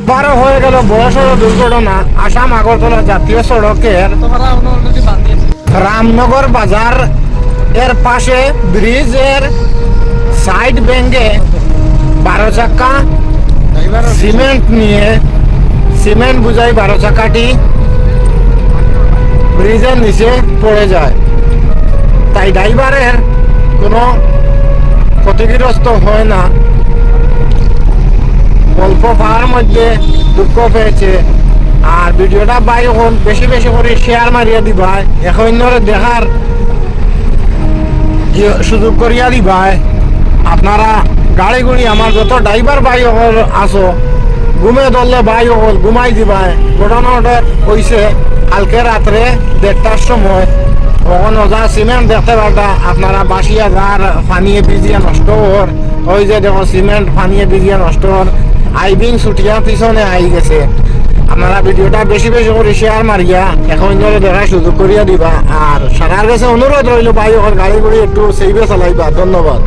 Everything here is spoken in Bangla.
একবারও হয়ে গেল বড় সড়ক দুর্ঘটনা আসাম আগরতলা জাতীয় সড়কের রামনগর বাজার এর পাশে ব্রিজের সাইড ব্যাঙ্গে 12 চাকা সিমেন্ট নিয়ে সিমেন্ট বুঝাই 12 চাকাটি ব্রিজের নিচে পড়ে যায়। তাই ড্রাইভারের কোনো ক্ষতিগ্রস্ত হয় না, অল্প পাওয়ার মধ্যে দুঃখ পেয়েছে। আর ভিডিওটা বাই হল বেশি বেশি করে শেয়ার মারিয়া দিবাই, এখন দেখার সুযোগ করিয়া দিবাই। আপনারা গাড়ি গুড়ি আমার যত ড্রাইভার ভাই হল আসো, ঘুমে ধরলে ভাই হল ঘুমাই দিবাই। ঘটনাটা হয়েছে কালকে রাত্রে 1:30টার সময়। তখন ওজা সিমেন্ট দেখতে পারতা আপনারা বাসিয়া যার ফানিয়ে ভিজিয়ে নষ্ট হর, ওই যে দেখো সিমেন্ট ফানিয়ে ভিজিয়ে নষ্ট হর আইবিং ছুটিয়া পিছনে আই গেছে। আপনারা ভিডিওটা বেশি বেশি করে শেয়ার মারিয়া এখন দেখার সুযোগ করিয়া দিবা। আর সারার কাছে অনুরোধ রইল ভাই গাড়ি গুড়ি একটু সেইভে চালাইবা। ধন্যবাদ।